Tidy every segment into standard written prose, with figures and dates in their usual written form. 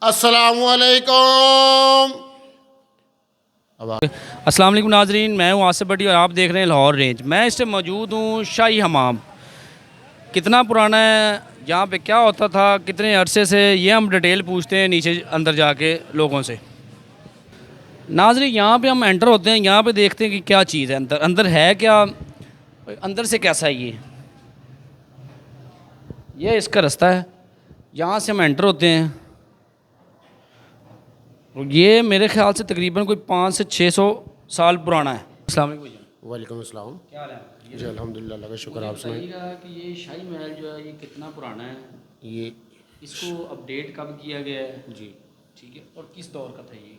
अस्सलामुअलैकुम। अस्सलाम वालेकुम नाजरीन, मैं हूं आसिफ भट्टी और आप देख रहे हैं लाहौर रेंज। मैं इस टाइम मौजूद हूं शाही हमाम। कितना पुराना है, यहाँ पे क्या होता था, कितने अरसे से, ये हम डिटेल पूछते हैं नीचे अंदर जाके लोगों से। नाजरीन यहाँ पे हम एंटर होते हैं, यहाँ पे देखते हैं कि क्या चीज़ है अंदर। अंदर है क्या, अंदर से कैसा है ये इसका रास्ता है। यहाँ से हम एंटर होते हैं। ये मेरे ख्याल से तकरीबन कोई 500 से 600 साल पुराना है। अस्सलाम वालेकुम भैया। वालेकुम अस्सलाम। क्या हाल है? जी अल्हम्दुलिल्लाह, अल्लाह का शुक्र। आप सुनाइए। बताइएगा कि ये शाही महल जो है ये कितना पुराना है, ये इसको अपडेट कब किया गया है, जी ठीक है, और किस दौर का था ये?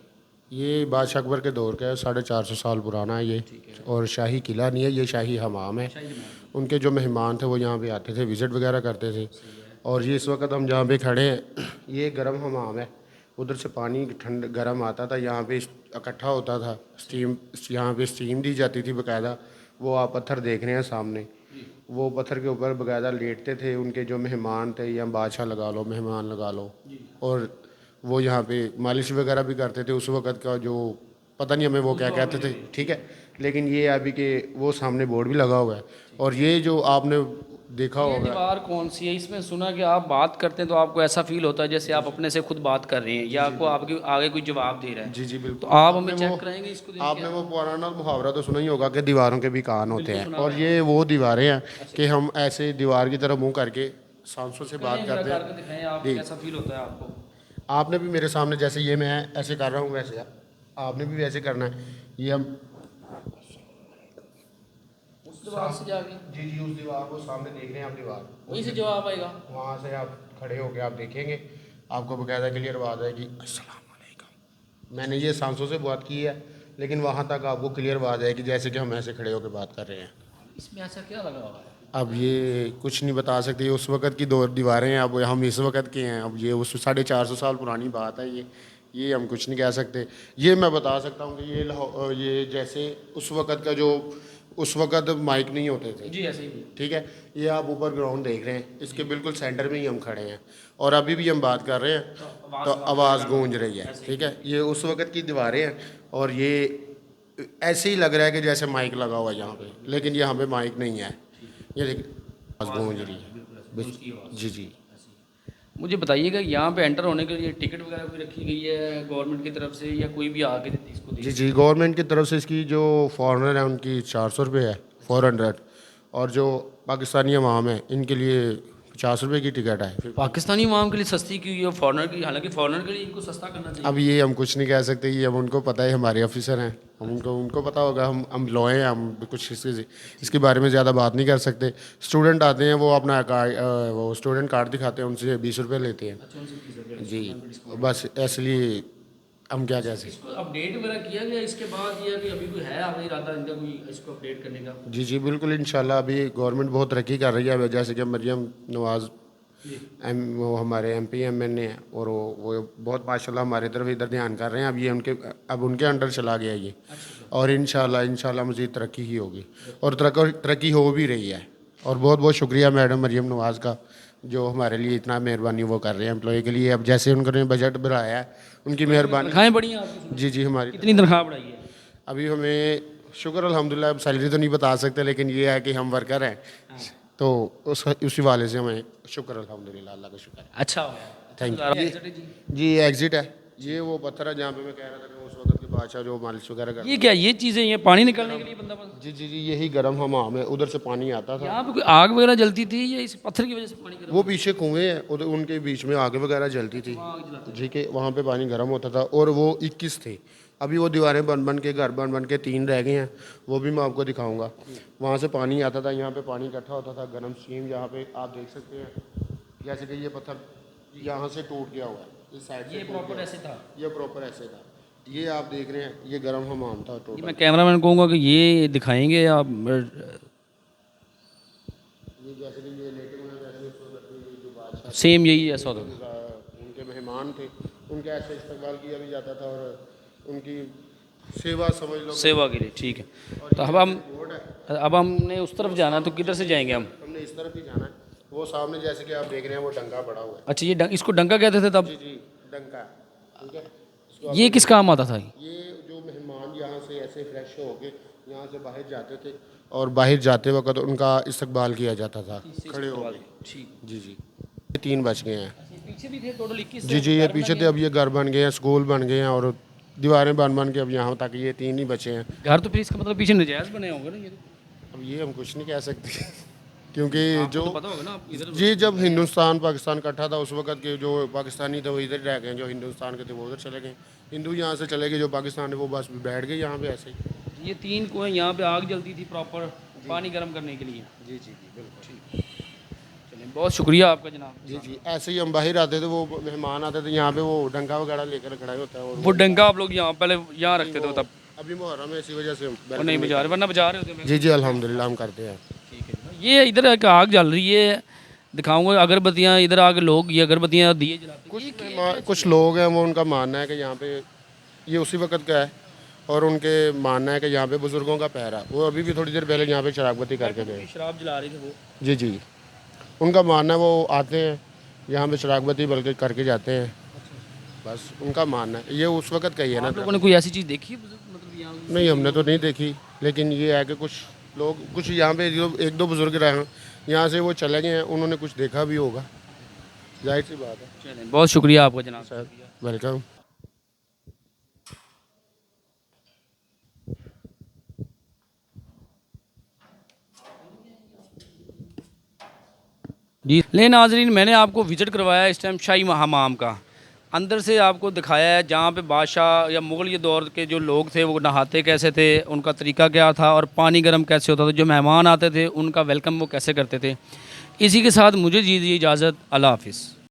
ये बादशाह अकबर के दौर का है, 450 साल पुराना है ये। ठीक है। और शाही किला नहीं है, ये शाही हमाम है। शाही महल। उनके जो मेहमान थे वो यहाँ पे आते थे, विज़िट वगैरह करते थे। और ये इस वक्त हम जहाँ पे खड़े हैं ये गर्म हमाम है। उधर से पानी ठंड गर्म आता था, यहाँ पे इकट्ठा होता था, स्टीम यहाँ पे स्टीम दी जाती थी बाकायदा। वो आप पत्थर देख रहे हैं सामने, वो पत्थर के ऊपर बाकायदा लेटते थे उनके जो मेहमान थे, या बादशाह लगा लो, मेहमान लगा लो। और वो यहाँ पे मालिश वगैरह भी करते थे। उस वक़्त का जो पता नहीं हमें वो क्या कहते थे, ठीक है। लेकिन ये अभी के वो सामने बोर्ड भी लगा हुआ है। और ये जो आपने देखा ये होगा, दीवार कौन सी है? इसमें सुना कि आप बात करते हैं तो आपको ऐसा फील होता है जैसे आप अपने से खुद बात कर रहे हैं या आपको आपके आगे कोई जवाब दे रहा है। जी जी तो बिल्कुल। आप हमें चेक कराएंगे इसको देख के? आपने वो पुराना मुहावरा तो सुना ही होगा कि दीवारों के भी कान होते हैं। और ये वो दीवारें हैं कि हम ऐसे दीवार की तरफ मुंह करके सांसों से बात करते करके हैं। दिखाएं आप, जी। कैसा फील होता है आपको? आपने भी मेरे सामने जैसे ये मैं ऐसे कर रहा हूँ, वैसे आपने भी वैसे करना है। ये हम उस दीवार से जाके जी जी उस दीवार को सामने देख रहे हैं आप, दीवार वहीं से जवाब आएगा। वहाँ से आप खड़े होकर आप देखेंगे, आपको बाकायदा क्लियर आवाज़ आएगी अस्सलाम वालेकुम। मैंने ये सांसों से बात की है, लेकिन वहाँ तक आपको क्लियर आवाज़ आएगी जैसे कि हम ऐसे खड़े होकर बात कर रहे हैं। इसमें ऐसा क्या लगा हुआ है? अब ये कुछ नहीं बता सकते, ये उस वक़्त की दो दीवारें हैं, अब हम इस वक्त के हैं। अब ये उस 450 साल पुरानी बात है। ये हम कुछ नहीं कह सकते। ये मैं बता सकता हूँ कि ये जैसे उस वक़्त का जो उस वक़्त माइक नहीं होते थे, जी ऐसे ही। ठीक है। ये आप ऊपर ग्राउंड देख रहे हैं, इसके बिल्कुल सेंटर में ही हम खड़े हैं और अभी भी हम बात कर रहे हैं तो आवाज़ गूंज रही है, ठीक है। ये उस वक़्त की दीवारें हैं और ये ऐसे ही लग रहा है कि जैसे माइक लगा हुआ है यहाँ पे, लेकिन यहाँ पे माइक नहीं है। ये देखिए आवाज़ गूंज रही है। जी जी। मुझे बताइएगा यहाँ पे एंटर होने के लिए टिकट वगैरह कोई रखी गई है गवर्नमेंट की तरफ से या कोई भी आके इसको जी जी गवर्नमेंट की तरफ से इसकी जो फॉरेनर है उनकी 400 रुपये है, 400। और जो पाकिस्तानी अवाम है इनके लिए 50 रुपये की टिकट है। पाकिस्तानी अवाम के लिए सस्ती क्यों है फॉरेनर की? हालांकि फॉरेनर के लिए इनको सस्ता करना चाहिए। अब ये हम कुछ नहीं कह सकते, ये अब उनको पता है, हमारे ऑफिसर हैं, हम उनको पता होगा। हम लॉ हैं, हम कुछ इसके बारे में ज़्यादा बात नहीं कर सकते। स्टूडेंट आते हैं, वो अपना वो स्टूडेंट कार्ड दिखाते हैं, उनसे 20 रुपये लेते हैं। अच्छा, उनसे 20 रुपये जी बस, इसलिए हम क्या कह सकते। इसको अपडेट वगैरह किया गया इसके बाद या कि अभी कोई है आगे इरादा इनका कोई इसको अपडेट करने का? जी जी बिल्कुल, इंशाल्लाह अभी गवर्नमेंट बहुत तरक्की कर रही है। जैसे कि मरियम नवाज़ वो हमारे MP MN हैं और वो बहुत माशाल्लाह हमारे तरफ इधर ध्यान कर रहे हैं। अब उनके अंडर चला गया ये। और इंशाल्लाह मज़ीद तरक्की ही होगी और तरक्की हो भी रही है। और बहुत बहुत शुक्रिया मैडम मरियम नवाज़ का, जो हमारे लिए इतना मेहरबानी वो कर रहे हैं एम्प्लॉय के लिए। अब जैसे उन्होंने बजट बढ़ाया है, उनकी मेहरबानी। तनख्वाहें बढ़ी हैं आपकी? जी जी हमारी कितनी तनख्वाह बढ़ाई है? अभी हमें शुक्र अल्हम्दुलिल्लाह, अब सैलरी तो नहीं बता सकते, लेकिन ये है कि हम वर्कर हैं तो उसी वाले से हमें शुक्र अल्हम्दुलिल्लाह, अल्लाह का शुक्र है। अच्छा, थैंक यू। जी एग्ज़िट है, ये वो पत्थर है जहाँ पे मैं कह रहा था कि उस वक्त के बादशाह जो मालिश वगैरह करते। ये क्या, ये चीज़ें ये पानी निकलने के लिए बंदा जी जी जी यही गर्म हमाम है, उधर से पानी आता था। यहाँ पे कोई आग वगैरह जलती थी या इस पत्थर की वजह से पानी गर्म? वो पीछे कुएँ हैं, उधर उनके बीच में आग वगैरह जलती थी जी, के वहाँ पे पानी गर्म होता था। और वो 21 थे। अभी वो दीवारें बन के, घर बन के 3 रह गए हैं, वो भी मैं आपको दिखाऊंगा। वहाँ से पानी आता था, यहाँ पे पानी इकट्ठा होता था, गर्म स्टीम। यहाँ पे आप देख सकते हैं जैसे कि ये पत्थर यहाँ से टूट गया हुआ है, इस साइड से ये प्रॉपर ऐसे था? ये प्रॉपर ऐसे था। ये आप देख रहे हैं, ये गर्म हमाम था ये टोटल। मैं कैमरामैन को कहूँगा कि ये दिखाएंगे आप। ये जैसे कि ये लेटे हुए हैं, वैसे उस वक्त ये जो बादशाह सेम यही ऐसा होता था? उनके मेहमान थे, उनका ऐसे इस्तेमाल किया भी जाता था और उनकी सेवा समझ लो, सेवा के लिए। ठीक है, तो अब हमने उस तरफ जाना है तो किधर से जाएंगे हम? हमने इस तरफ ही जाना है। वो सामने जैसे कि आप देख रहे हैं वो डंगा पड़ा हुआ है। अच्छा, ये इसको डंका कहते थे तब? जी जी डंका, ठीक है। इसको ये किस काम आता था? ये जो मेहमान यहाँ से ऐसे फ्रेश होके यहाँ से बाहर जाते थे और बाहर जाते वक्त उनका इस्तकबाल किया जाता था खड़े होकर। ठीक। जी जी, ये 3 बच गए हैं। पीछे भी थे टोटल 21? जी जी, ये पीछे थे, अब ये घर बन गए हैं, स्कूल बन गए हैं और दीवारें बन बन के अब यहाँ तक ये 3 ही बचे हैं। घर तो फिर इसका मतलब पीछे नजायज़ बने होंगे ना ये तो? अब ये हम कुछ नहीं कह सकते क्योंकि आपको जो तो पता होगा ना आप इधर। जी, जब हिंदुस्तान पाकिस्तान इकट्ठा था उस वक्त के जो पाकिस्तानी थे वो इधर रह गए, जो हिंदुस्तान के थे वो उधर चले गए, हिंदू यहाँ से चले गए, जो पाकिस्तान है वो बस बैठ गए यहाँ पे ऐसे ही। ये 3 कुएं यहाँ पे आग जलती थी प्रॉपर पानी गर्म करने के लिए। जी जी जी, बिल्कुल। चलिए, बहुत शुक्रिया आपका जनाब। जी जी, ऐसे ही हम बाहर आते थे, वो मेहमान आते थे यहाँ पे, वो डंका वगैरह लेकर खड़ा होता है और वो डंगा आप लोग यहाँ पहले यहाँ रखते थे तब? अभी मुहर्रम है इसी वजह से वो नहीं बजा रहे, वरना बजा रहे होते? जी जी, अल्हम्दुलिल्लाह हम करते हैं। ठीक है। ये इधर एक आग जल रही है, दिखाऊंगा अगरबत्तियाँ, इधर आगे लोग ये अगरबत्तियाँ दिए जलाते हैं। कुछ लोग हैं वो, उनका मानना है कि यहाँ पे ये उसी वक्त का है और उनके मानना है कि यहाँ पे बुजुर्गों का पैर है। वो अभी भी थोड़ी देर पहले यहाँ पे शराबबत्ती करके गए। शराब जला रहे थे वो? जी जी, उनका मानना है वो आते हैं यहाँ पे शराबबत्ती बल्कि करके जाते हैं, बस उनका मानना है। ये उस वक्त का ही है ना। आप लोगों ने कोई ऐसी चीज़ देखी है मतलब यहाँ? नहीं, हमने तो नहीं देखी, लेकिन ये है कि कुछ लोग, कुछ यहाँ पे जो 1-2 बुजुर्ग रहे हैं यहाँ से वो चले गए हैं, उन्होंने कुछ देखा भी होगा, जाहिर सी बात है। चलें, बहुत शुक्रिया आपका जनाब। Sir welcome. जी ले नाजरीन, मैंने आपको विज़िट करवाया इस टाइम शाही हमाम का। अंदर से आपको दिखाया है जहाँ पे बादशाह या मुग़ल दौर के जो लोग थे वो नहाते कैसे थे, उनका तरीका क्या था और पानी गर्म कैसे होता था, जो मेहमान आते थे उनका वेलकम वो कैसे करते थे। इसी के साथ मुझे दीजिए इजाज़त, अल्लाह हाफ़िज़।